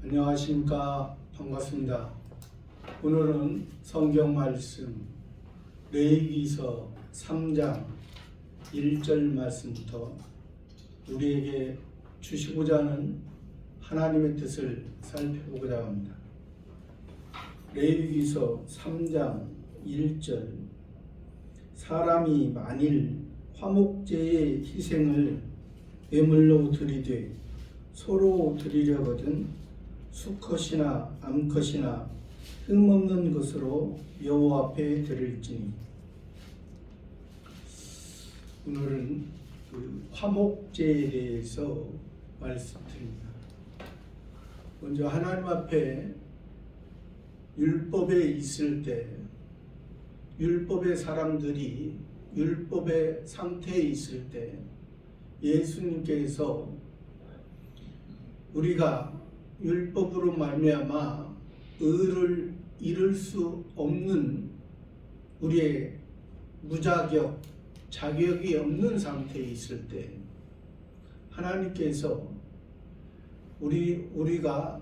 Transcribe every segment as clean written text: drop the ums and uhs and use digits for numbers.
안녕하십니까. 반갑습니다. 오늘은 성경 말씀 레위기서 3장 1절 말씀부터 우리에게 주시고자 하는 하나님의 뜻을 살펴보고자 합니다. 레위기서 3장 1절 사람이 만일 화목제의 희생을 예물로 드리되 소로 드리려거든 수컷이나 암컷이나 흠없는 것으로 여호와 앞에 드릴지니. 오늘은 화목제에 대해서 말씀드립니다. 먼저 하나님 앞에 율법에 있을 때 율법의 사람들이 율법의 상태에 있을 때 예수님께서 우리가 율법으로 말미암아 의를 이룰 수 없는 우리의 무자격, 자격이 없는 상태에 있을 때 하나님께서 우리가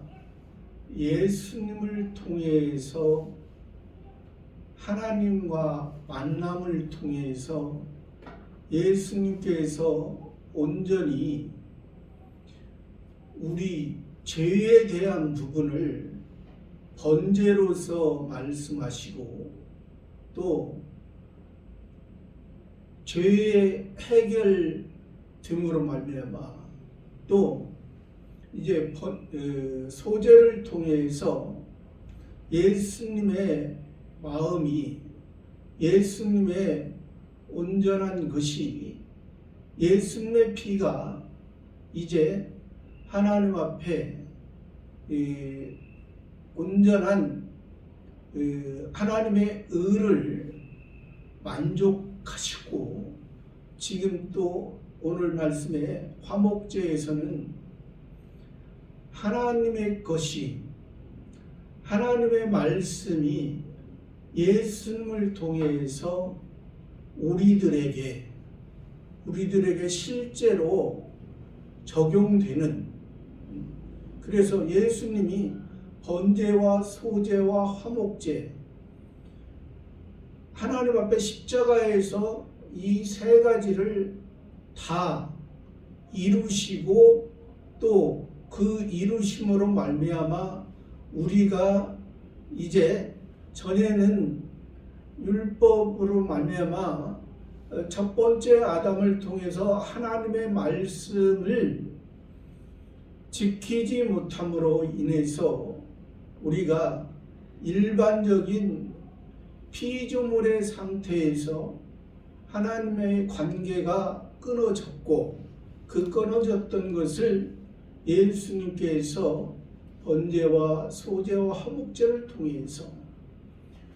예수님을 통해서 하나님과 만남을 통해서 예수님께서 온전히 우리 죄에 대한 부분을 번제로서 말씀하시고 또 죄의 해결 등으로 말미암아 또 이제 소제를 통해서 예수님의 마음이 예수님의 온전한 것이 예수님의 피가 이제 하나님 앞에 온전한 하나님의 의를 만족하시고 지금 또 오늘 말씀에 화목제에서는 하나님의 것이 하나님의 말씀이 예수님을 통해서 우리들에게 실제로 적용되는, 그래서 예수님이 번제와 소제와 화목제 하나님 앞에 십자가에서 이 세 가지를 다 이루시고 또 그 이루심으로 말미암아 우리가 이제 전에는 율법으로 말미암아 첫 번째 아담을 통해서 하나님의 말씀을 지키지 못함으로 인해서 우리가 일반적인 피조물의 상태에서 하나님의 관계가 끊어졌고 그 끊어졌던 것을 예수님께서 번제와 소제와 화목제를 통해서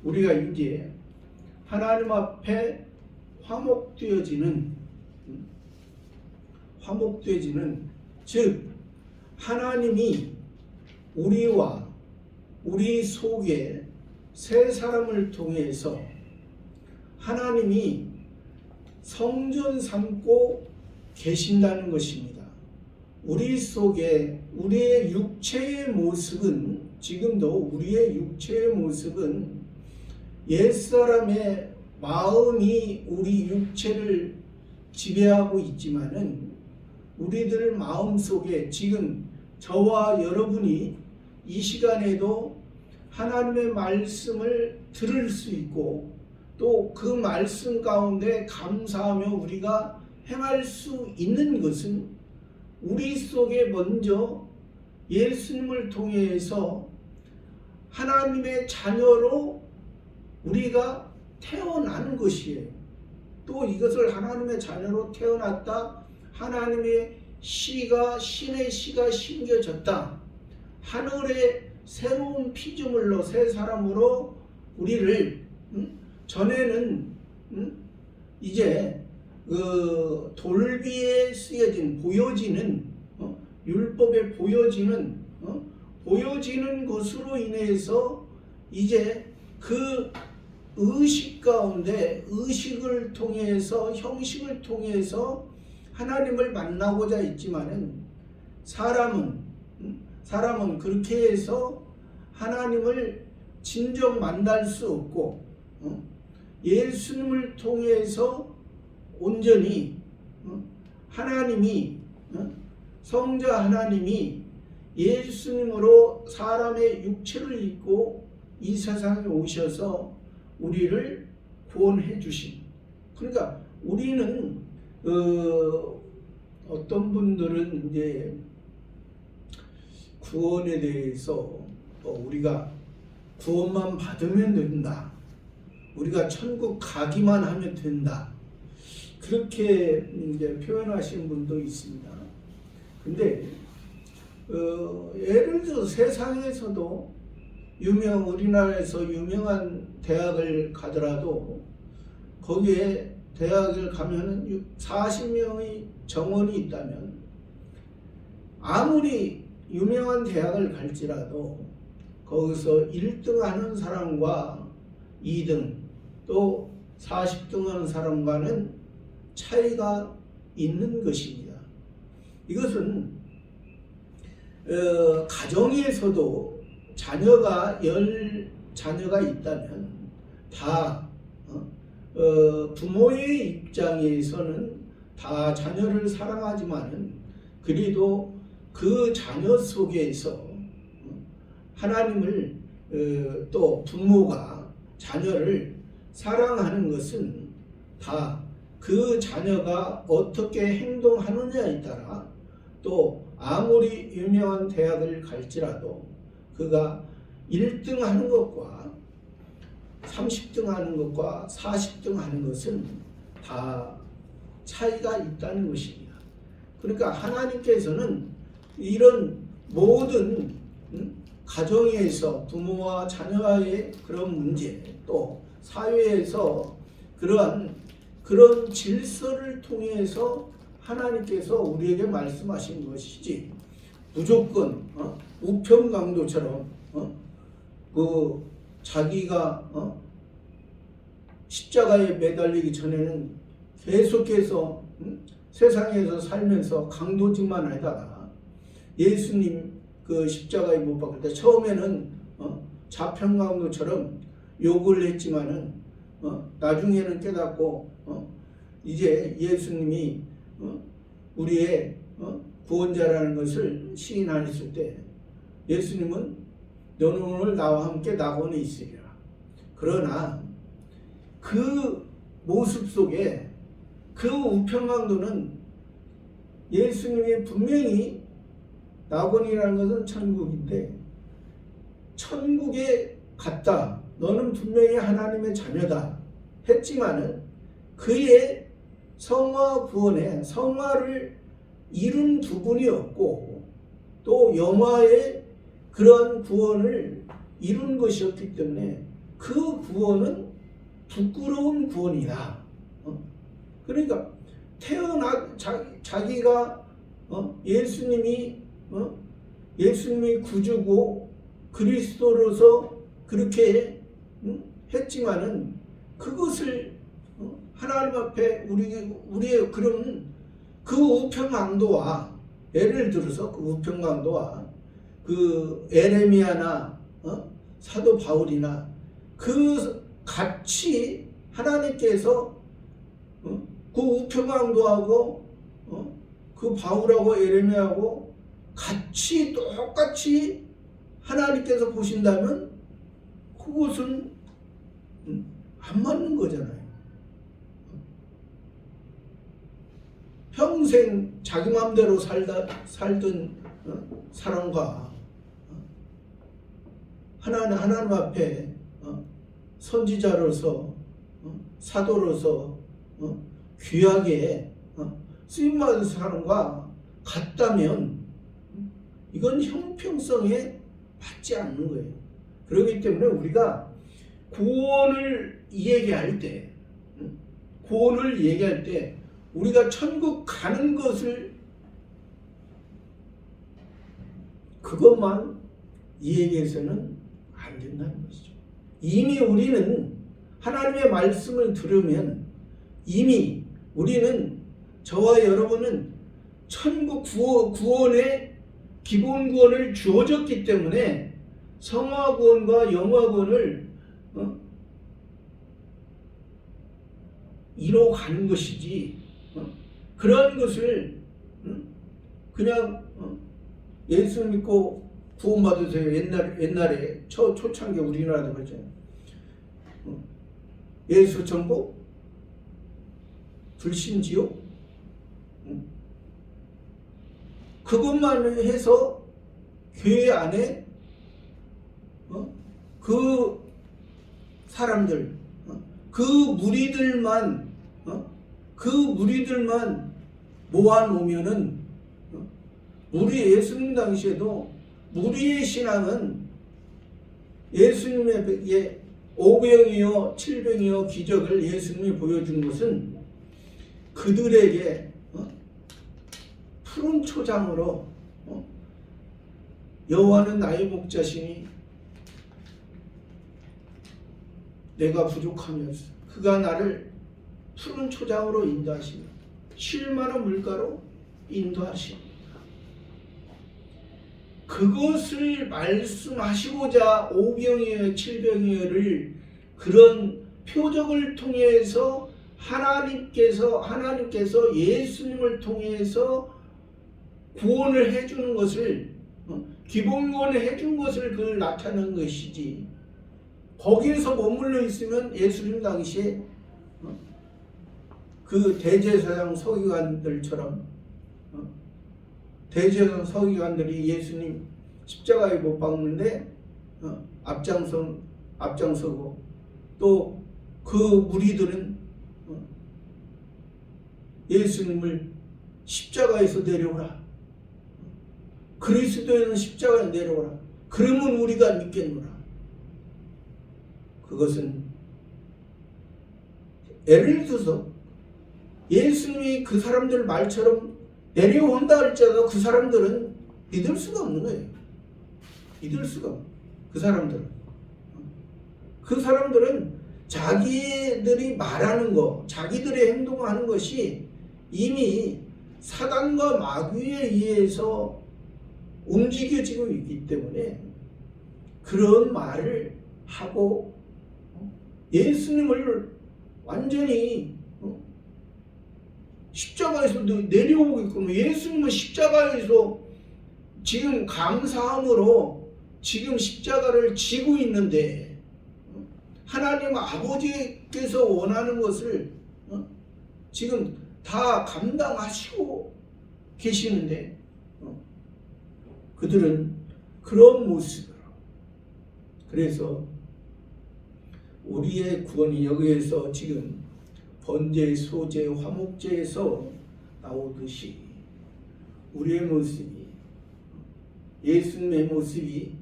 우리가 이제 하나님 앞에 화목되어지는 즉 하나님이 우리와 우리 속에 새 사람을 통해서 하나님이 성전 삼고 계신다는 것입니다. 우리 속에 우리의 육체의 모습은 지금도 우리의 육체의 모습은 옛사람의 마음이 우리 육체를 지배하고 있지만은 우리들 마음 속에 지금 저와 여러분이 이 시간에도 하나님의 말씀을 들을 수 있고 또 그 말씀 가운데 감사하며 우리가 행할 수 있는 것은 우리 속에 먼저 예수님을 통해서 하나님의 자녀로 우리가 태어나는 것이에요. 또 이것을 하나님의 자녀로 태어났다. 하나님의 신의 씨가 심겨졌다. 하늘의 새로운 피조물로 새 사람으로 우리를 전에는 이제 돌비에 쓰여진 보여지는 율법에 보여지는 것으로 인해서 이제 그 의식 가운데 의식을 통해서 형식을 통해서 하나님을 만나고자 했지만은 사람은 사람은 그렇게 해서 하나님을 진정 만날 수 없고 예수님을 통해서 온전히 하나님이 성자 하나님이 예수님으로 사람의 육체를 입고 이 세상에 오셔서 우리를 구원해 주신. 그러니까 우리는 어떤 분들은 이제 구원에 대해서 우리가 구원만 받으면 된다, 우리가 천국 가기만 하면 된다, 그렇게 이제 표현하시는 분도 있습니다. 근데 예를 들어 세상에서도 우리나라에서 유명한 대학을 가더라도 거기에 대학을 가면은 40명의 정원이 있다면 아무리 유명한 대학을 갈지라도 거기서 1등 하는 사람과 2등 또 40등 하는 사람과는 차이가 있는 것입니다. 이것은 가정에서도 자녀가 10자녀가 있다면 다 부모의 입장에서는 다 자녀를 사랑하지만은 그래도 그 자녀 속에서 하나님을 또 부모가 자녀를 사랑하는 것은 다 그 자녀가 어떻게 행동하느냐에 따라 또 아무리 유명한 대학을 갈지라도 그가 1등 하는 것과 30등 하는 것과 40등 하는 것은 다 차이가 있다는 것입니다. 그러니까 하나님께서는 이런 모든 가정에서 부모와 자녀와의 그런 문제, 또 사회에서 그런 질서를 통해서 하나님께서 우리에게 말씀하신 것이지, 무조건 우편강도처럼 자기가 십자가에 매달리기 전에는 계속해서 세상에서 살면서 강도직만 하다가 예수님 그 십자가에 못 박을 때 처음에는 자편강도처럼 욕을 했지만은 나중에는 깨닫고 이제 예수님이 우리의 구원자라는 것을 시인하셨을 때 예수님은 너는 오늘 나와 함께 낙원에 있으리라. 그러나 그 모습 속에 그 우편강도는 예수님이 분명히 낙원이라는 것은 천국인데 천국에 갔다, 너는 분명히 하나님의 자녀다 했지만은 그의 성화 구원에 성화를 이룬 부분이 없고 또 영화의 그런 구원을 이룬 것이었기 때문에 그 구원은 부끄러운 구원이다. 그러니까 자기가 예수님이 구주고 그리스도로서 그렇게 했지만은 그것을 하나님 앞에 우리의 그런 그 우편강도와, 예를 들어서 그 우편강도와 그 에레미야나 사도 바울이나 그 같이 하나님께서 그 우편강도하고 그 바울하고 에레미야하고 같이 똑같이 하나님께서 보신다면 그것은 안 맞는 거잖아요. 평생 자기 마음대로 살던 사람과 하나님 앞에 선지자로서 사도로서 귀하게 쓰임받은 사람과 같다면 이건 형평성에 맞지 않는 거예요. 그렇기 때문에 우리가 구원을 얘기할 때 우리가 천국 가는 것을 그것만 얘기해서는 안 된다는 것이죠. 이미 우리는 하나님의 말씀을 들으면 이미 우리는, 저와 여러분은 천국 구원의 기본 구원을 주어졌기 때문에 성화 구원과 영화 구원을 이뤄가는 것이지, 그런 것을 그냥 예수 믿고 구원받으세요. 옛날에 초창기 우리나라도 그랬잖아요. 예수 전부 불신지옥, 그것만 해서 교회 안에 그 사람들, 그 무리들만 모아놓으면은, 우리 예수님 당시에도 무리의 신앙은 예수님의 5병이요 7병이요 기적을 예수님이 보여준 것은 그들에게 푸른 초장으로, 여호와는 나의 목자시니 내가 부족하면서 그가 나를 푸른 초장으로 인도하시며 쉴 만한 물가로 인도하십니다. 그것을 말씀하시고자 5병이여 7병이여를 그런 표적을 통해서 하나님께서 예수님을 통해서 구원을 해주는 것을, 기본 구원을 해준 것을 그걸 나타내는 것이지, 거기에서 머물러 있으면 예수님 당시에 그 대제사장 서기관들처럼, 대제사장 서기관들이 예수님 십자가에 못 박는데 앞장서고, 또 그 무리들은 예수님을 십자가에서 내려오라, 그리스도에는 십자가에 내려오라, 그러면 우리가 믿겠노라. 그것은 예를 들어서 예수님이 그 사람들 말처럼 내려온다 할지라도 그 사람들은 믿을 수가 없는 거예요. 믿을 수가 없는. 그 사람들은 자기들이 말하는 거, 자기들의 행동하는 것이 이미 사단과 마귀에 의해서 움직여지고 있기 때문에 그런 말을 하고 예수님을 완전히 십자가에서 내려오게끔, 예수님은 십자가에서 지금 감사함으로 지금 십자가를 지고 있는데, 하나님 아버지께서 원하는 것을 지금 다 감당하시고 계시는데, 그들은 그런 모습으로. 그래서 우리의 구원이 여기에서 지금 번제, 소제, 화목제에서 나오듯이 우리의 모습이, 예수님의 모습이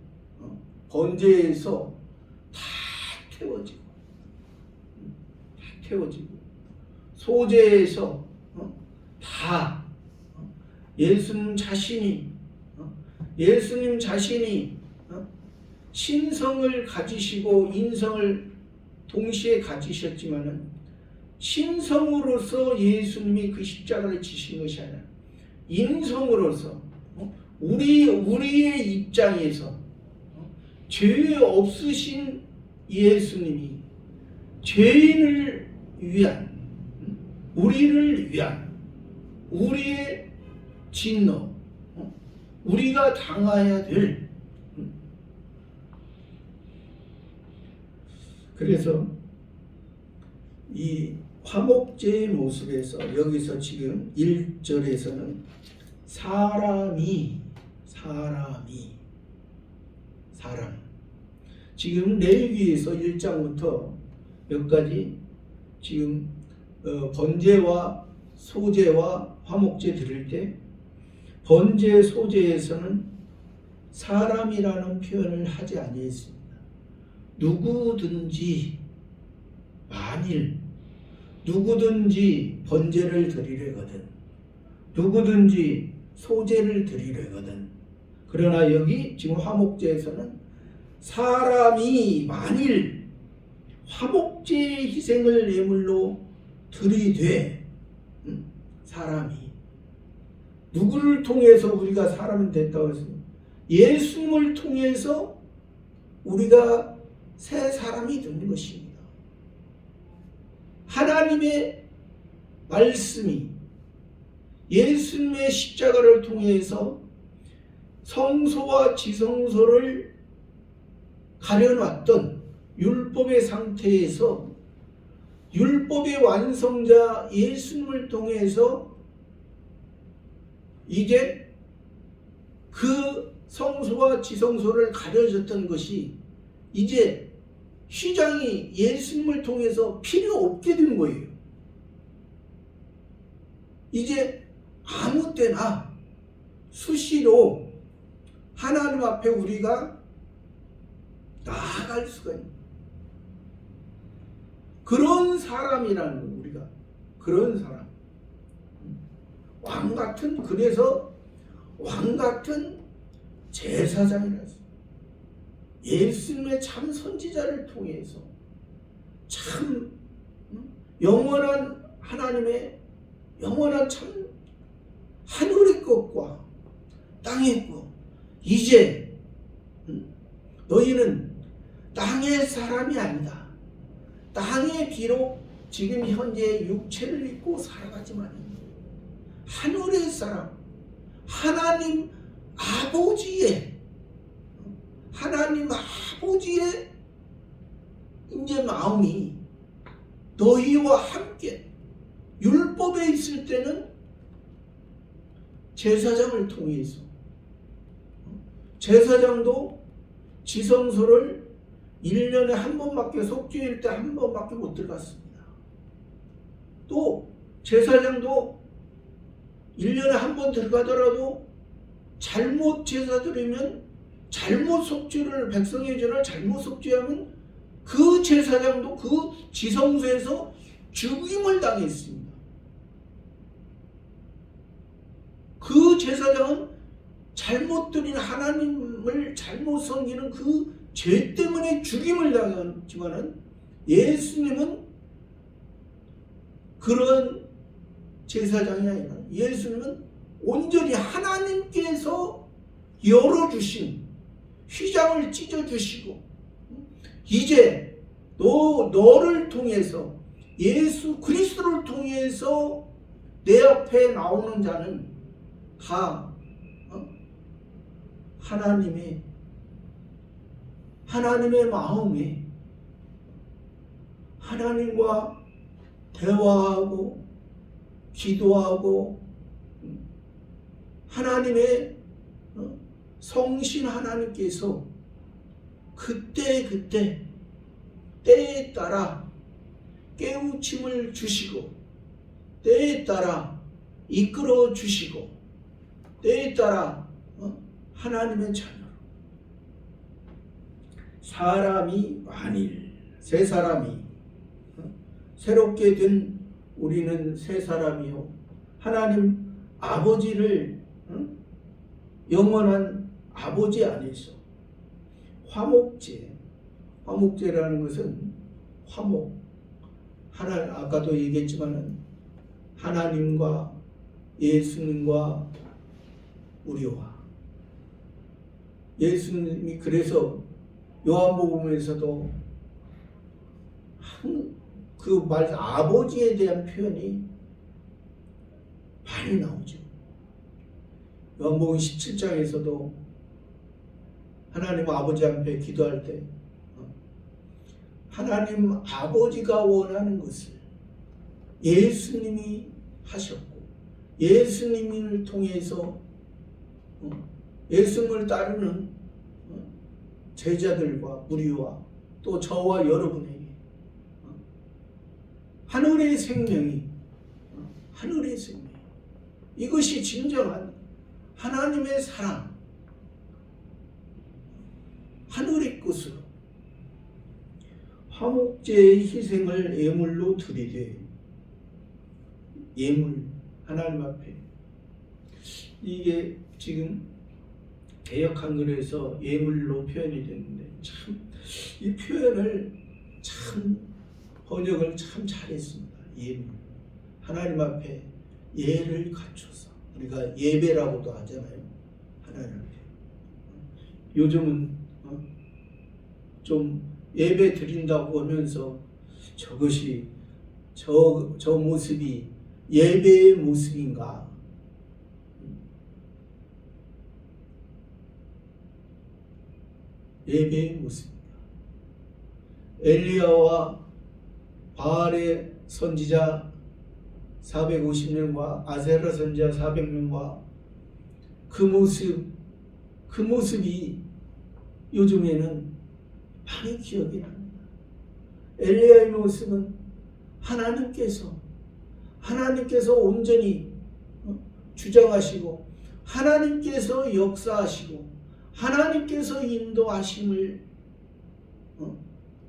번제에서 다 태워지고 소제에서 다 예수님 자신이 신성을 가지시고 인성을 동시에 가지셨지만은, 신성으로서 예수님이 그 십자가를 지신 것이 아니라 인성으로서 우리의 입장에서 죄 없으신 예수님이 죄인을 위한, 우리를 위한, 우리의 진노, 우리가 당해야 될, 그래서 이 화목제의 모습에서 여기서 지금 1절에서는 사람이 지금 레위기에서 1장부터 몇 가지 지금 번제와 소제와 화목제 드릴 때, 번제 소제에서는 사람이라는 표현을 하지 아니했습니다. 누구든지 번제를 드리려거든, 누구든지 소제를 드리려거든. 그러나 여기 지금 화목제에서는 사람이 만일 화목제의 희생을 예물로 드리되, 사람이 누구를 통해서 우리가 사람이 됐다고 했습니다. 예수님을 통해서 우리가 새 사람이 되는 것입니다. 하나님의 말씀이 예수님의 십자가를 통해서 성소와 지성소를 가려놨던 율법의 상태에서 율법의 완성자 예수님을 통해서 이제 그 성소와 지성소를 가려졌던 것이 이제 휘장이 예수님을 통해서 필요 없게 된 거예요. 이제 아무 때나 수시로 하나님 앞에 우리가 나아갈 수가 있는 그런 사람이라는 거예요. 우리가 그런 사람, 왕 같은, 그래서 왕 같은 제사장이라서 예수님의 참 선지자를 통해서 참 영원한 하나님의 영원한 참 하늘의 것과 땅의 것, 이제 너희는 땅의 사람이 아니다. 땅에 비록 지금 현재 육체를 입고 살아가지만 하늘의 사람, 하나님 아버지의 이제 마음이 너희와 함께 율법에 있을 때는 제사장을 통해서 제사장도 지성소를 1년에 한 번밖에 속죄일 때 한 번밖에 못 들어갔습니다. 또 제사장도 1년에 한 번 들어가더라도 잘못 제사 드리면 잘못 속죄를 백성의 죄를 잘못 속죄하면 그 제사장도 그 지성소에서 죽임을 당했습니다. 그 제사장은 잘못 드린 하나님을 잘못 섬기는 그 죄 때문에 죽임을 당했지만은 예수님은 그런 제사장이 아니라 예수님은 온전히 하나님께서 열어주신 휘장을 찢어주시고 이제 너를 통해서 예수 그리스도를 통해서 내 앞에 나오는 자는 다 하나님의 마음에 하나님과 대화하고 기도하고 하나님의 성신 하나님께서 그때 때에 따라 깨우침을 주시고 때에 따라 이끌어 주시고 때에 따라 하나님의 자녀로 사람이 만일 새 사람이 새롭게 된 우리는 새 사람이요 하나님 아버지를 영원한 아버지 안에서 화목제라는 것은 아까도 얘기했지만 하나님과 예수님과 우리와 예수님이 그래서 요한복음에서도 그 말 아버지에 대한 표현이 많이 나오죠. 요한복음 17장에서도 하나님 아버지 앞에 기도할 때 하나님 아버지가 원하는 것을 예수님이 하셨고 예수님을 통해서 예수님을 따르는 제자들과 무리와 또 저와 여러분에게 하늘의 생명 이것이 진정한 하나님의 사랑 하늘의 것으로 화목제의 희생을 예물로 드리되 예물 하나님 앞에 이게 지금 개역 한글에서 예물로 표현이 되는데 참 이 표현을 참 번역을 참 잘했습니다. 예물 하나님 앞에 예를 갖춰서 우리가 예배라고도 하잖아요. 하나님 앞에 요즘은 좀 예배 드린다고 하면서 저것이 저 모습이 예배의 모습인가? 예배의 모습입니다. 엘리야와 바알의 선지자 450명과 아세라 선지자 400명과 그 모습이 요즘에는 많이 기억이 납니다. 엘리야의 모습은 하나님께서 온전히 주장하시고 하나님께서 역사하시고 하나님께서 인도하심을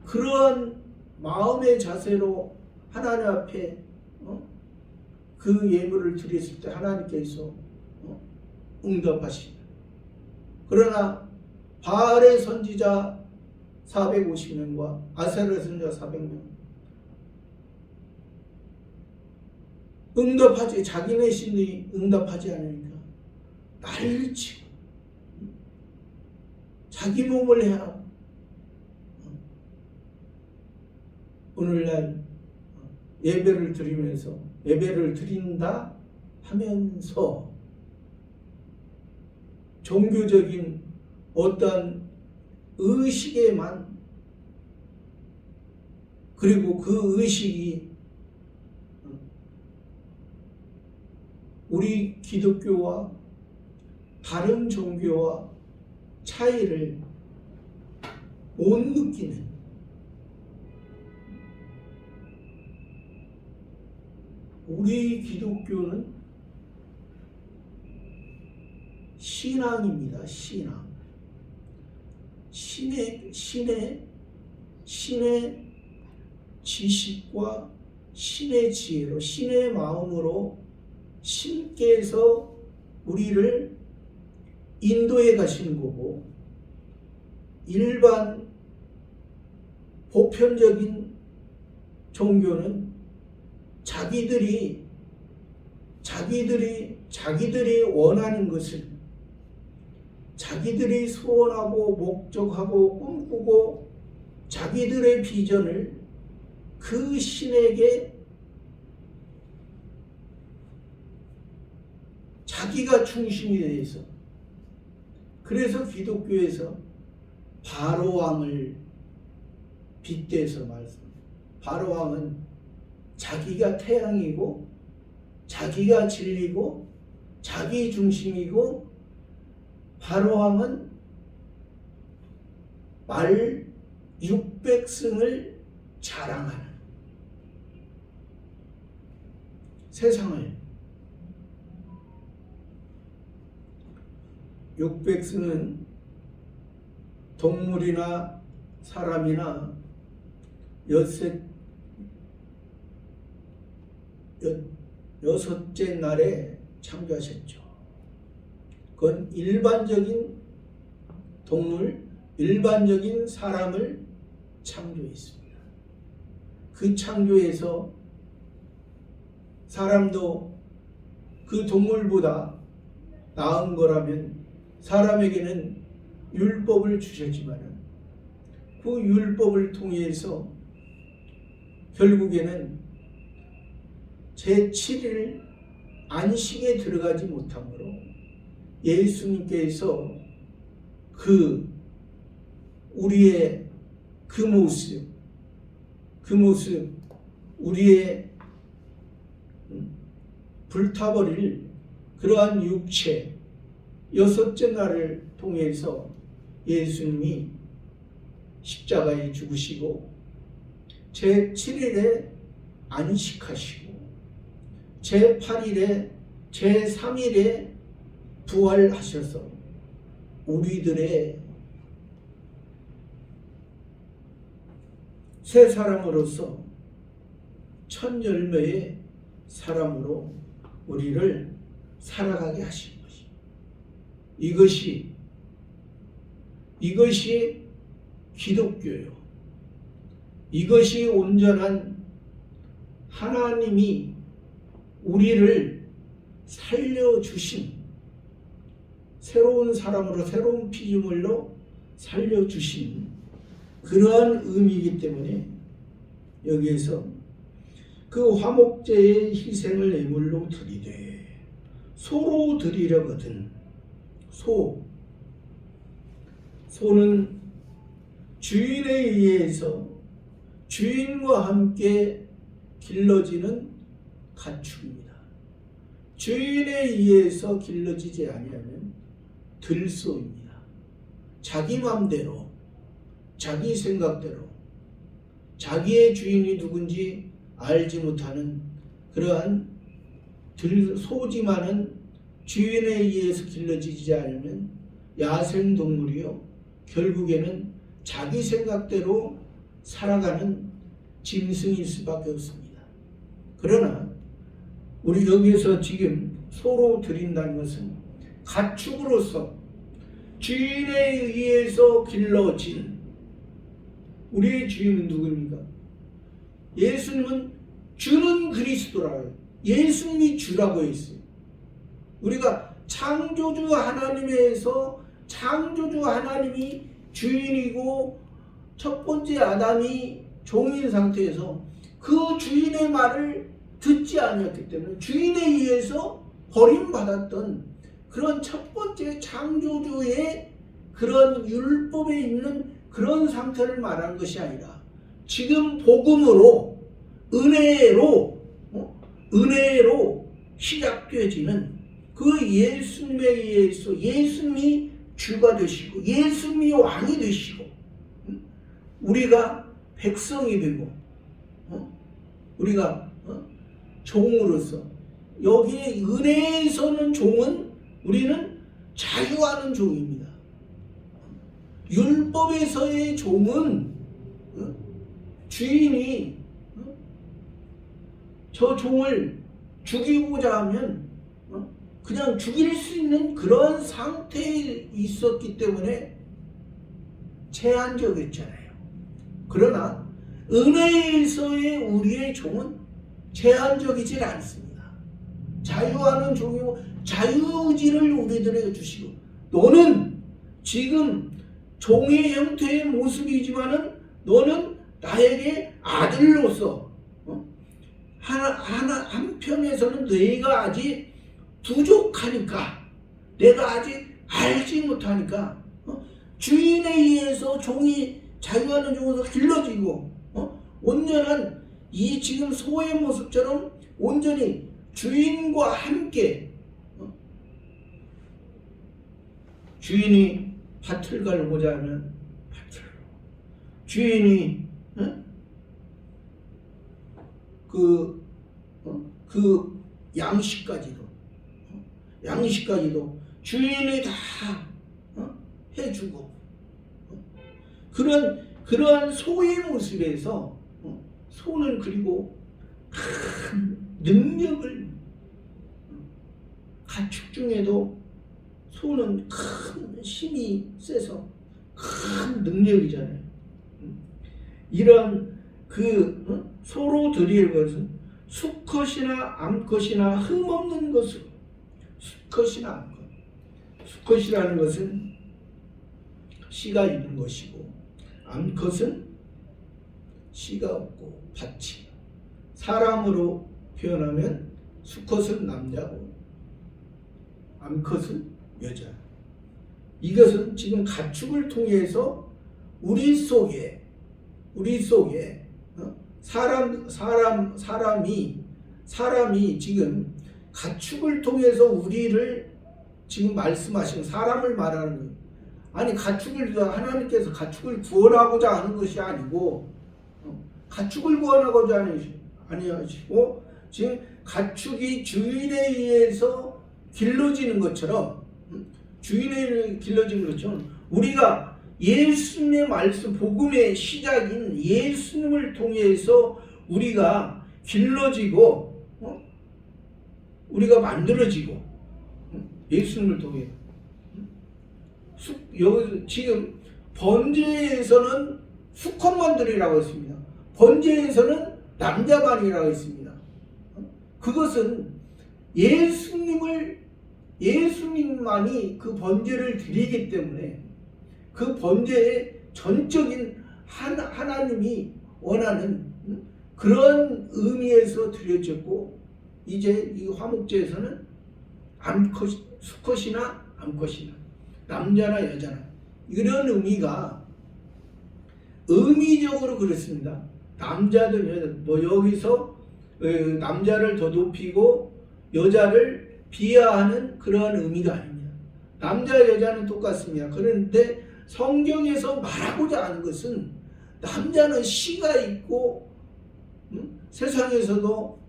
그러한 마음의 자세로 하나님 앞에 그 예물을 드렸을 때 하나님께서 응답하시다. 그러나 바알의 선지자 450명과 아세라 선지자 400명 자기네 신들이 응답하지 않으니까 난리를 치고 자기 몸을 해야 오늘날 예배를 드린다 하면서 종교적인 어떤 의식에만 그리고 그 의식이 우리 기독교와 다른 종교와 차이를 못 느끼는 우리 기독교는 신앙입니다. 신의 지식과 신의 지혜로 신의 마음으로 신께서 우리를 인도해 가시는 거고 일반 보편적인 종교는 자기들이 원하는 것을 자기들이 소원하고 목적하고 꿈꾸고 자기들의 비전을 그 신에게 자기가 중심이 되어서 그래서 기독교에서 바로왕을 빗대서 말씀합니다. 바로왕은 자기가 태양이고 자기가 진리고 자기 중심이고 바로왕은 말 600승을 자랑하는 세상을 600승은 동물이나 사람이나 여섯째 날에 창조하셨죠. 그건 일반적인 동물, 일반적인 사람을 창조했습니다. 그 창조에서 사람도 그 동물보다 나은 거라면 사람에게는 율법을 주셨지만 그 율법을 통해서 결국에는 제7일 안식에 들어가지 못하므로 예수님께서 우리의 그 모습 우리의 불타버릴 그러한 육체 여섯째 날을 통해서 예수님이 십자가에 죽으시고 제7일에 안식하시고 제8일에 제3일에 부활하셔서 우리들의 새 사람으로서 첫 열매의 사람으로 우리를 살아가게 하신 것이 이것이 기독교요. 이것이 온전한 하나님이 우리를 살려주신 새로운 사람으로 새로운 피조물로 살려주신 그러한 의미이기 때문에 여기에서 그 화목제의 희생을 예물로 드리되 소로 드리려거든. 소는 주인에 의해서 주인과 함께 길러지는 가축입니다. 주인에 의해서 길러지지 아니하면 들소입니다. 자기 마음대로, 자기 생각대로, 자기의 주인이 누군지 알지 못하는 그러한 소지만은 주인에 의해서 길러지지 않으면 야생동물이요, 결국에는 자기 생각대로 살아가는 짐승일 수밖에 없습니다. 그러나 우리 여기에서 지금 소로 드린다는 것은 가축으로서 주인에 의해서 길러진 우리의 주인은 누구입니까? 예수님은 주는 그리스도라고, 예수님이 주라고 했어요. 우리가 창조주 하나님에서 창조주 하나님이 주인이고 첫 번째 아담이 종인 상태에서 그 주인의 말을 듣지 아니었기 때문에 주인에 의해서 버림받았던 그런 첫 번째 창조주의 그런 율법에 있는 그런 상태를 말하는 것이 아니라 지금 복음으로 은혜로 시작되어지는 그 예수님에 의해서 예수님이 주가 되시고 예수님이 왕이 되시고 우리가 백성이 되고 우리가 종으로서 여기에 은혜에서는 종은 우리는 자유하는 종입니다. 율법에서의 종은 주인이 저 종을 죽이고자 하면 그냥 죽일 수 있는 그런 상태에 있었기 때문에 제한적이었잖아요. 그러나 은혜에서의 우리의 종은 제한적이지 않습니다. 자유하는 종이고 자유의지를 우리들에게 주시고 너는 지금 종의 형태의 모습이지만은 너는 나에게 아들로서 한편에서는 내가 아직 부족하니까 내가 아직 알지 못하니까 주인에 의해서 종이 자유하는 종으로서 길러지고 온전한 이 지금 소의 모습처럼 온전히 주인과 함께 주인이 밭을 갈고자 하면 밭을 주인이 그 양식까지도 주인이 다 해주고 그러한 소의 모습에서 소는 그리고 큰 능력을 가축 중에도 소는 큰 힘이 세서 큰 능력이잖아요. 이런 소로 드릴 것은 수컷이나 암컷이나 흠없는 것으로 수컷이나 암컷 수컷이라는 것은 씨가 있는 것이고 암컷은 씨가 없고 밭이 사람으로 표현하면 수컷은 남자고 암컷은 여자. 이것은 지금 가축을 통해서 우리 속에 사람이 지금 가축을 통해서 우리를 지금 말씀하신 사람을 말하는 거예요. 아니 하나님께서 가축을 구원하고자 하는 것이 아니고 가축을 구원하고자 아니하시고 지금 가축이 주인에 의해서 길러지는 것처럼 우리가 예수님의 말씀 복음의 시작인 예수님을 통해서 우리가 길러지고 우리가 만들어지고 예수님을 통해 여기 지금 번제에서는 수컷만들이라고 했습니다. 번제에서는 남자만이라고 했습니다. 그것은 예수님만이 그 번제를 드리기 때문에 그 번제의 전적인 하나님이 원하는 그런 의미에서 드려졌고, 이제 이 화목제에서는 수컷이나 암컷이나 남자나 여자나 이런 의미가 의미적으로 그렇습니다. 남자든 여자, 뭐 여기서 남자를 더 높이고 여자를 비하하는 그러한 의미가 아닙니다. 남자 여자는 똑같습니다. 그런데 성경에서 말하고자 하는 것은 남자는 씨가 있고 세상에서도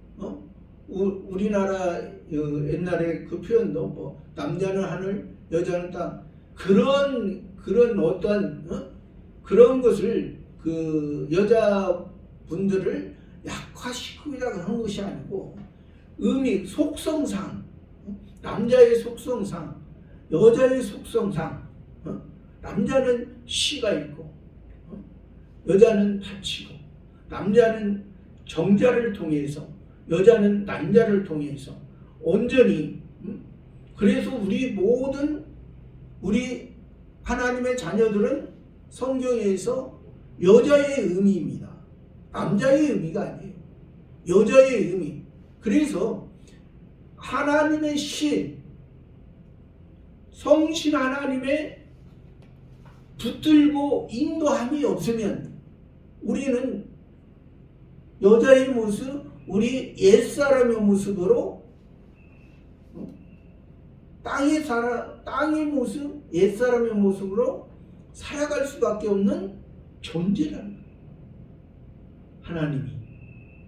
우리나라 옛날에 그 표현도 뭐 남자는 하늘 여자는 땅, 그런 어떠한 그런 것을 그 여자분들을 약화시키려고 하는 것이 아니고 의미 속성상 남자의 속성상 여자의 속성상 남자는 씨가 있고 여자는 바치고 남자는 정자를 통해서 여자는 난자를 통해서 온전히 그래서 우리 하나님의 자녀들은 성경에서 여자의 의미입니다. 남자의 의미가 아니에요. 여자의 의미. 그래서 하나님의 성신 하나님의 붙들고 인도함이 없으면 우리는 여자의 모습, 우리 옛사람의 모습으로 땅의 모습, 옛사람의 모습으로 살아갈 수밖에 없는 존재라는 거예요. 하나님이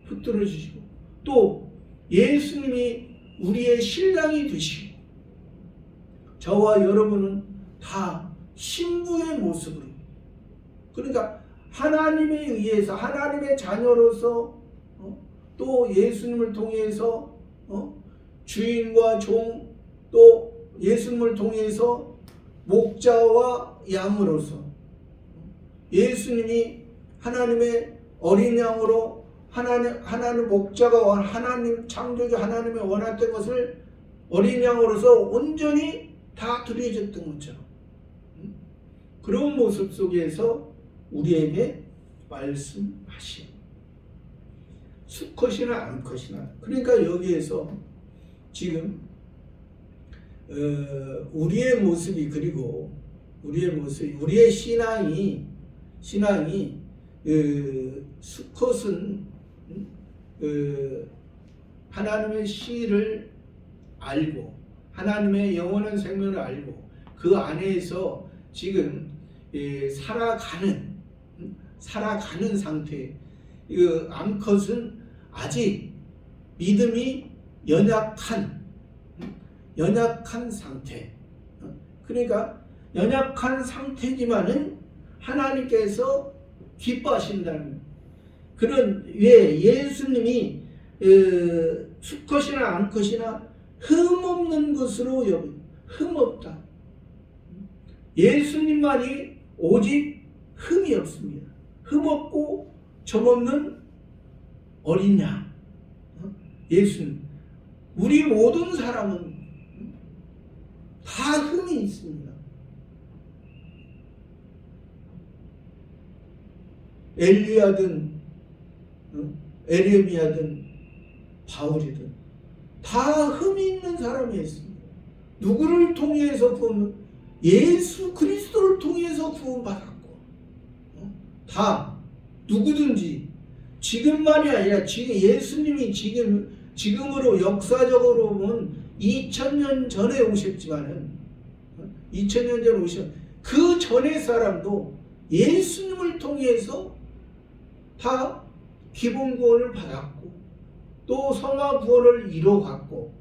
붙들어 주시고 또 예수님이 우리의 신랑이 되시고 저와 여러분은 다 신부의 모습으로, 그러니까 하나님에 의해서 하나님의 자녀로서 또 예수님을 통해서 주인과 종, 또 예수님을 통해서 목자와 양으로서 예수님이 하나님의 어린 양으로 하나님 목자가 하나님 창조주 하나님의 원했던 것을 어린 양으로서 온전히 다 드려졌던 것처럼 그런 모습 속에서 우리에게 말씀하신 수컷이나 암컷이나, 그러니까 여기에서 지금 우리의 모습이, 그리고 우리의 신앙이 수컷은 하나님의 씨를 알고 하나님의 영원한 생명을 알고 그 안에서 지금 살아가는 상태. 암컷은 아직 믿음이 연약한 상태. 그러니까 연약한 상태지만은 하나님께서 기뻐하신다는 그런, 왜 예수님이 수컷이나 암컷이나 흠없는 것으로 흠없다. 예수님만이 오직 흠이 없습니다. 흠없고 점없는 어린 양. 예수님. 우리 모든 사람은 다 흠이 있습니다. 엘리야든 에레미야든 바울이든 다 흠이 있는 사람이었습니다. 누구를 통해서 예수 그리스도를 통해서 구원받았고, 다 누구든지 지금만이 아니라 지금 예수님이 지금으로 역사적으로 보면 2000년 전에 오셨지만은 2000년 전에 오신 그 전의 사람도 예수님을 통해서 다 기본 구원을 받았고 또 성화 구원을 이뤄갔고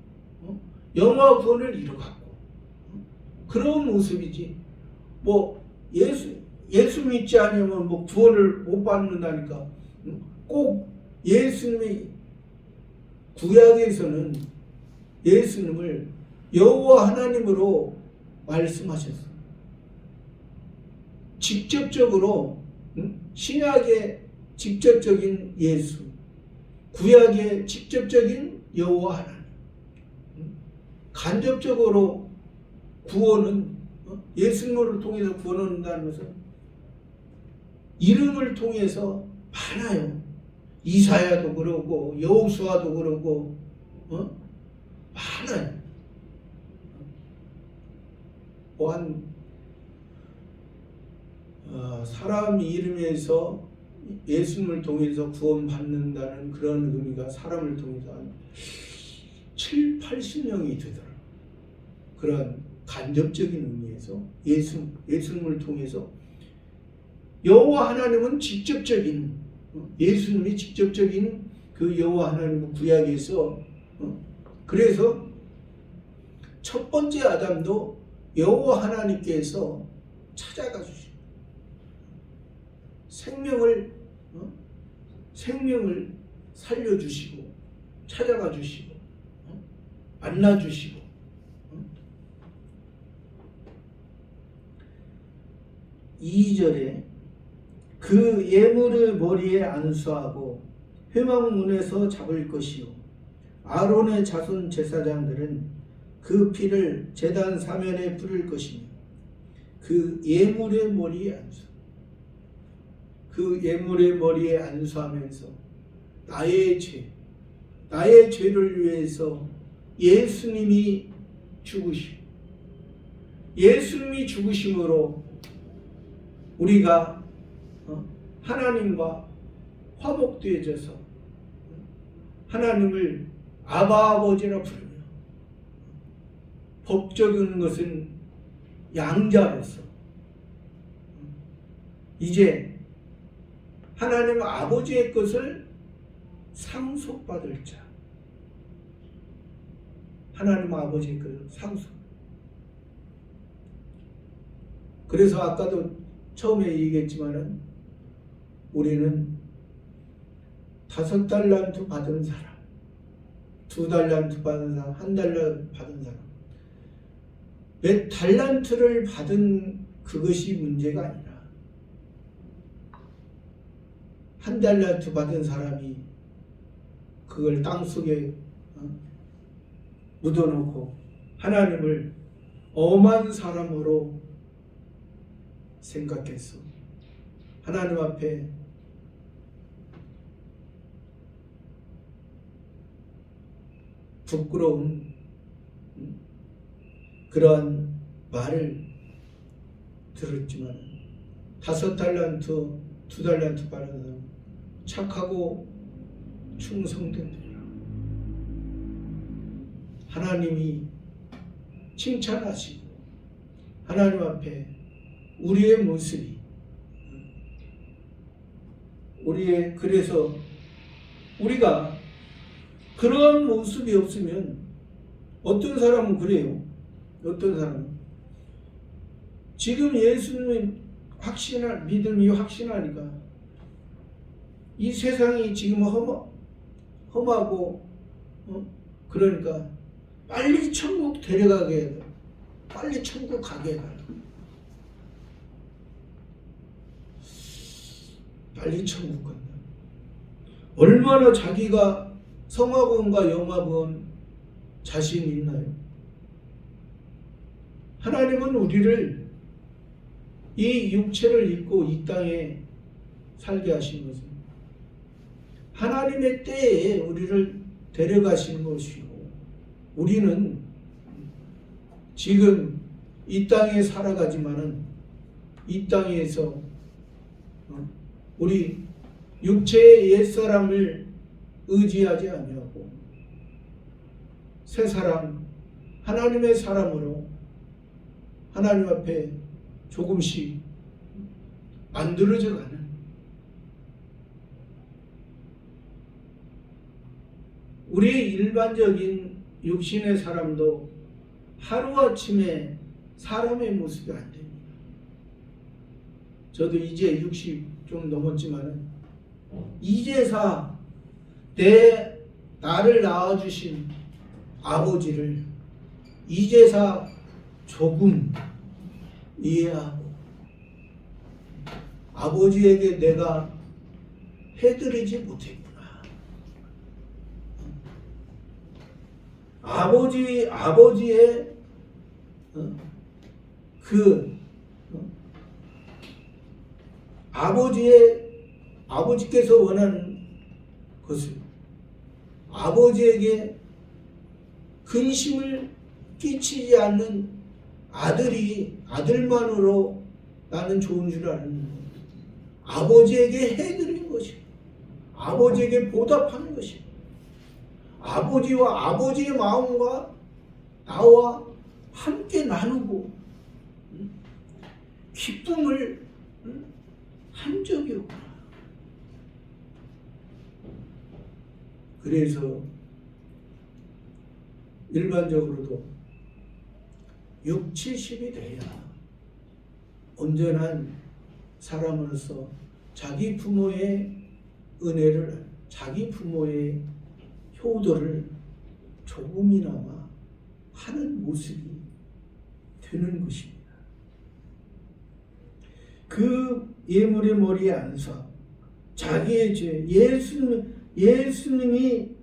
영화 구원을 이뤄갔고 그런 모습이지. 뭐 예수 믿지 않으면 뭐 구원을 못 받는다니까. 꼭 예수님이 구약에서는 예수님을 여호와 하나님으로 말씀하셨어요. 직접적으로 신약의 직접적인 예수, 구약의 직접적인 여호와 하나님. 간접적으로 구원은 예수님을 통해서 구원 얻는다는 것은 이름을 통해서 많아요. 이사야도 그러고 여호수아도 그러고 많아요. 또한 사람 이름에서 예수님을 통해서 구원받는다는 그런 의미가 사람을 통해서 한 7, 80명이 되더라. 그런 간접적인 의미에서 예수님을 통해서 여호와 하나님은 직접적인 예수님이 직접적인 그 여호와 하나님의 구약에서 그래서 첫 번째 아담도 여호와 하나님께서 찾아가 주시고 생명을 살려주시고 찾아가 주시고 만나 주시고 2절에 그 예물을 머리에 안수하고 회막문에서 잡을 것이요 아론의 자손 제사장들은 그 피를 제단 사면에 뿌릴 것이며 그 예물의 머리에 안수 그 예물의 머리에 안수하면서 나의 죄를 위해서 예수님이 죽으심으로 우리가 하나님과 화목되어져서 하나님을 아버지라 부르며 법적인 것은 양자로서 이제 하나님 아버지의 것을 상속받을 자 하나님 아버지의 것을 상속 그래서 아까도 처음에 얘기했지만은 우리는 5달란트 받은 사람 2달란트 받은 사람 1달란트 받은 사람 몇 달란트를 받은 그것이 문제가 아니라 1달란트 받은 사람이 그걸 땅속에 묻어놓고 하나님을 엄한 사람으로 생각해서 하나님 앞에 부끄러운 그러한 말을 들었지만 5달란트 2달란트 받은 사람 착하고 충성된 자라 하나님이 칭찬하시고 하나님 앞에 우리의 모습이 그래서 우리가 그런 모습이 없으면 어떤 사람은 그래요. 어떤 사람은 지금 예수님의 믿음이 확신하니까 이 세상이 지금 험하고 그러니까 빨리 천국 데려가게 해야 돼. 빨리 천국 가게 해야 돼. 빨리 천국 간다. 얼마나 자기가 성화구원과 영화구원 자신이 있나요? 하나님은 우리를 이 육체를 입고 이 땅에 살게 하신 것은 하나님의 때에 우리를 데려가시는 것이고 우리는 지금 이 땅에 살아가지만은 이 땅에서 우리 육체의 옛사람을 의지하지 아니하고 새 사람 하나님의 사람으로 하나님 앞에 조금씩 만들어져 가는 우리 일반적인 육신의 사람도 하루아침에 사람의 모습이 안 됩니다. 저도 이제 60 좀 넘었지만 이제사 나를 낳아주신 아버지를 이제사 조금 이해하고 아버지에게 내가 해드리지 못했구나. 아버지의 그 아버지께서 원하는 것을 아버지에게 근심을 끼치지 않는 아들만으로 나는 좋은 줄 아는 아버지에게 해드리는 것이 아버지에게 보답하는 것이 아버지와 아버지의 마음과 나와 함께 나누고 기쁨을 한 적이 없구나. 그래서 일반적으로도 6, 70이 돼야 온전한 사람으로서 자기 부모의 은혜를, 자기 부모의 효도를 조금이나마 하는 모습이 되는 것입니다. 그 예물의 머리에 안사 자기의 죄, 예수님이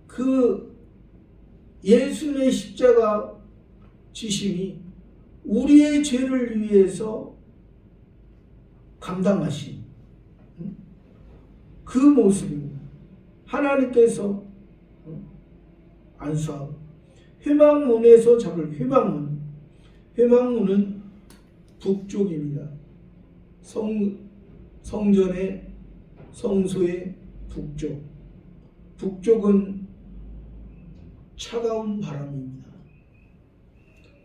그 예수님의 십자가 지심이 우리의 죄를 위해서 감당하신 그 모습입니다. 하나님께서 안수하고 회막문에서 잡을 회막문은 북쪽입니다. 성전의 성소의 북쪽은 차가운 바람입니다.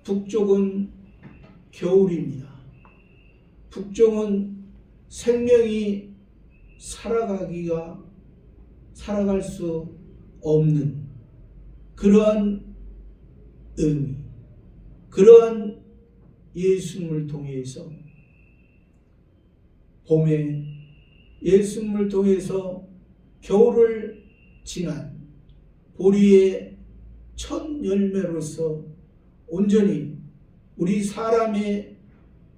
북쪽은 겨울입니다. 북쪽은 생명이 살아갈 수 없는 그러한 의미, 그러한 예수님을 통해서 봄에 예수님을 통해서 겨울을 지난 보리의 첫 열매로서 온전히 우리 사람의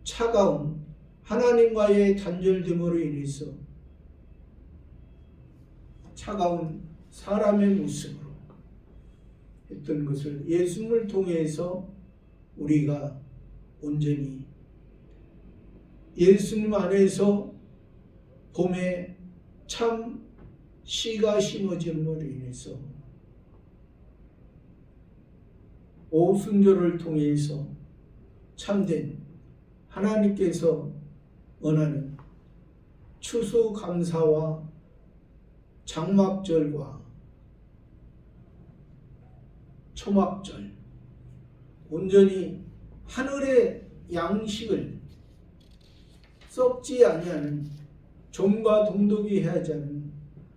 차가운 하나님과의 단절됨으로 인해서 차가운 사람의 모습으로 했던 것을 예수님을 통해서 우리가 온전히 예수님 안에서 봄에 참 씨가 심어짐으로 인해서 오순절을 통해서 참된 하나님께서 원하는 추수감사와 장막절과 초막절 온전히 하늘의 양식을 썩지 아니하는 좀과 동독이 하지 않은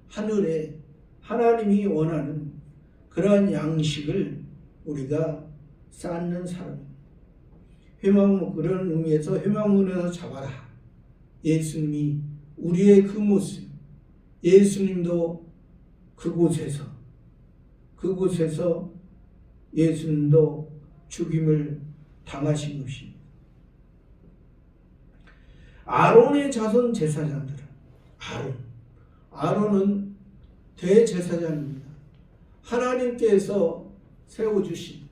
하늘에 하나님이 원하는 그러한 양식을 우리가 쌓는 사람입니다. 회막문 그런 의미에서 회막문에서 잡아라. 예수님이 우리의 그 모습, 예수님도 그곳에서 예수님도 죽임을 당하신 것입니다. 아론의 자손 제사장들은 아론은 대제사장입니다. 하나님께서 세워주신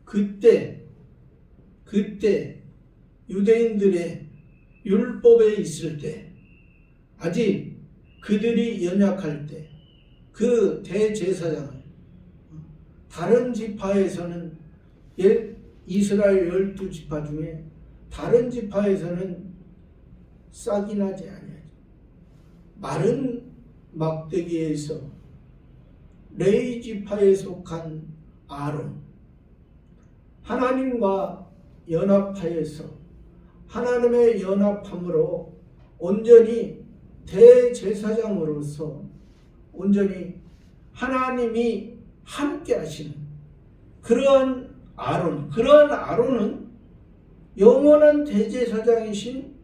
그때 유대인들의 율법에 있을 때 아직 그들이 연약할 때 그 대제사장을 다른 지파에서는 이스라엘 12지파 중에 다른 지파에서는 싹이 나지 아니하죠. 마른 막대기에서 레위 지파에 속한 아론 하나님과 연합하여서 하나님의 연합함으로 온전히 대제사장으로서 온전히 하나님이 함께 하시는 그러한 아론은 영원한 대제사장이신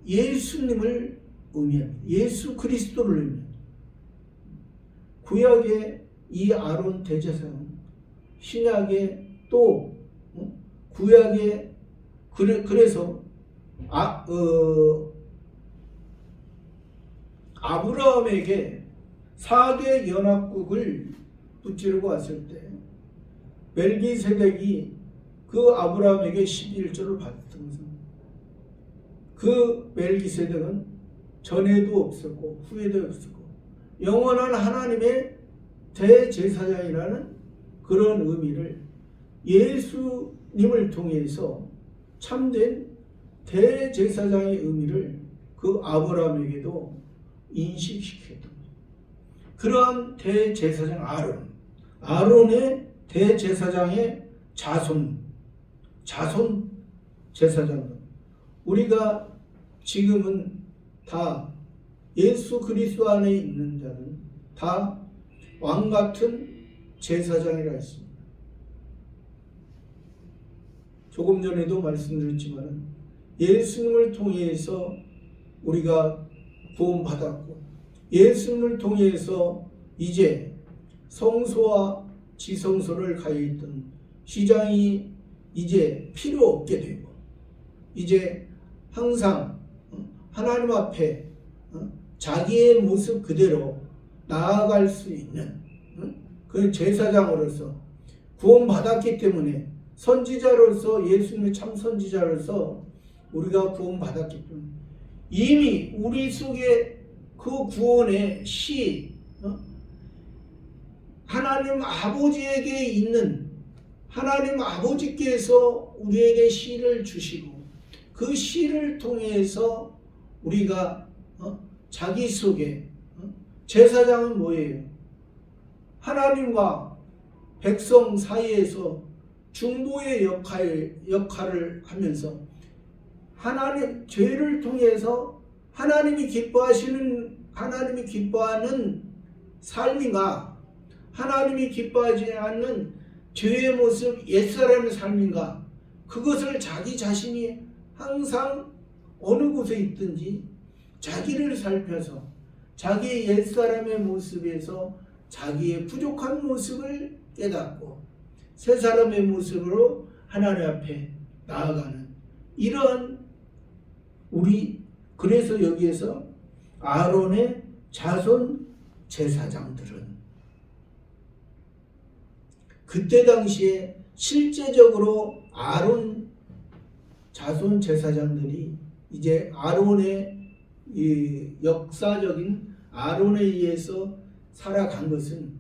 예수님을 의미합니다. 예수 그리스도를 의미합니다. 구약의 이 아론 대제사장, 신약의 또 구약의 그래서 아브라함에게 4대 연합국을 붙이려고 왔을 때 멜기세덱이 그 아브라함에게 11조를 받았던 것은 그 멜기세덱은 전에도 없었고 후에도 없었고 영원한 하나님의 대제사장이라는 그런 의미를 예수님을 통해서 참된 대제사장의 의미를 그 아브라함에게도 인식시켰던 거예요. 그러한 대제사장 아론의 대제사장의 자손 제사장들, 우리가 지금은 다 예수 그리스도 안에 있는 자는 다 왕같은 제사장이라 했습니다. 조금 전에도 말씀드렸지만 예수님을 통해서 우리가 구원받았고 예수님을 통해서 이제 성소와 지성소를 가해있던 휘장이 이제 필요 없게 되고 이제 항상 하나님 앞에 자기의 모습 그대로 나아갈 수 있는 그 제사장으로서 구원받았기 때문에 선지자로서 예수님의 참 선지자로서 우리가 구원받았기 때문에 이미 우리 속에 그 구원의 시 하나님 아버지에게 있는 하나님 아버지께서 우리에게 시를 주시고 그 시를 통해서 우리가 자기 속에 제사장은 뭐예요? 하나님과 백성 사이에서 중보의 역할을 하면서 하나님 죄를 통해서 하나님이 기뻐하는 삶인가 하나님이 기뻐하지 않는 죄의 모습 옛사람의 삶인가 그것을 자기 자신이 항상 어느 곳에 있든지 자기를 살펴서 자기의 옛사람의 모습에서 자기의 부족한 모습을 깨닫고 새 사람의 모습으로 하나님 앞에 나아가는 이런 그래서 여기에서 아론의 자손 제사장들은 그때 당시에 실제적으로 아론 자손 제사장들이 이제 아론의 이 역사적인 아론에 의해서 살아간 것은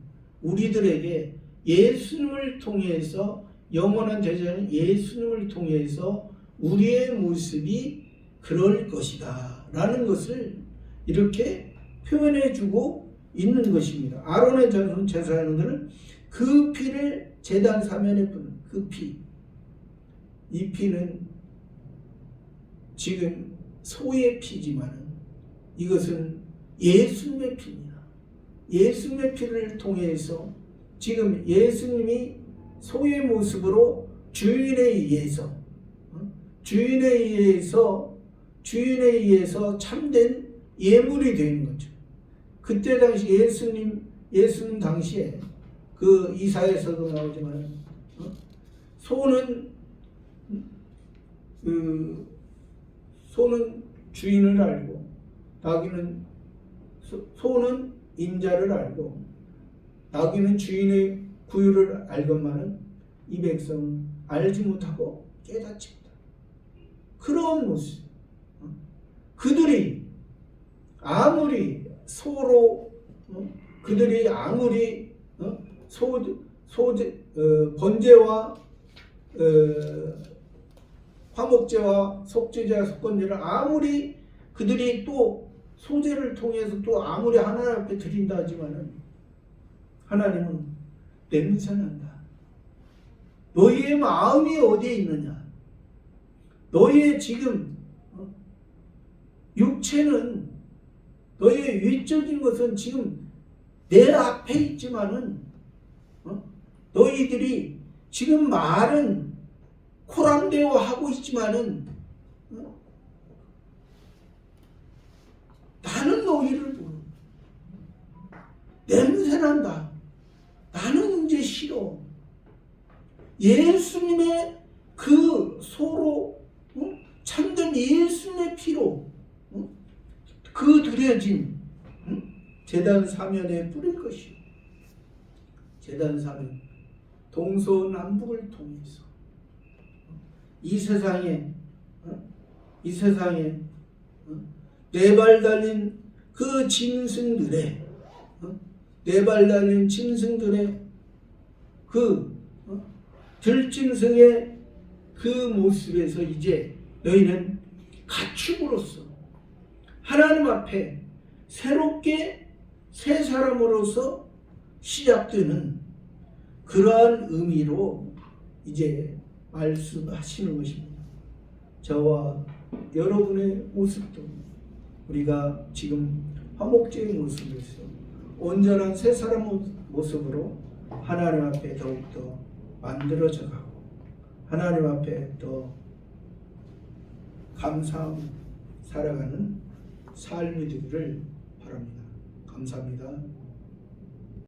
우리들에게 예수님을 통해서 영원한 제사장인 예수님을 통해서 우리의 모습이 그럴 것이다 라는 것을 이렇게 표현해 주고 있는 것입니다. 아론의 자손 제사장들은 그 피를 제단 사면에 뿌는 그 피, 이 피는 지금 소의 피지만 이것은 예수님의 피입니다. 예수님의 피를 통해서 지금 예수님이 소의 모습으로 주인에 의해서 참된 예물이 되는 거죠. 그때 당시 예수님 당시에 그 이사야에서도 나오지만 소는 주인을 알고 소는 인자를 알고 나귀는 주인의 구유를 알건만은 이 백성은 알지 못하고 깨닫지 못하고 그런 모습. 그들이 아무리 번제와 화목제와 속죄제와 속건제를 아무리 그들이 또 소제를 통해서 또 아무리 하나님 앞에 드린다 하지만은 하나님은 냄새난다. 너희의 마음이 어디에 있느냐? 너희의 지금 육체는 너희의 위적인 것은 지금 내 앞에 있지만은 너희들이 지금 말은 코람되어 하고 있지만은 나는 너희를 보는 냄새난다. 나는 이제 싫어. 예수님의 그 소로 참된 예수님의 피로 그 드려진 제단 사면에 뿌릴 것이요. 제단 사면 동서남북을 통해서 이 세상에 이 세상에 네 발 달린 그 짐승들의 네 발 달린 짐승들의 그 들짐승의 그 모습에서 이제 너희는 가축으로서 하나님 앞에 새롭게 새 사람으로서 시작되는 그러한 의미로 이제 말씀하시는 것입니다. 저와 여러분의 모습도 우리가 지금 화목제의 모습에서 온전한 새 사람 모습으로 하나님 앞에 더욱더 만들어져 가고 하나님 앞에 더 감사하고 살아가는 삶이 되기를 바랍니다. 감사합니다.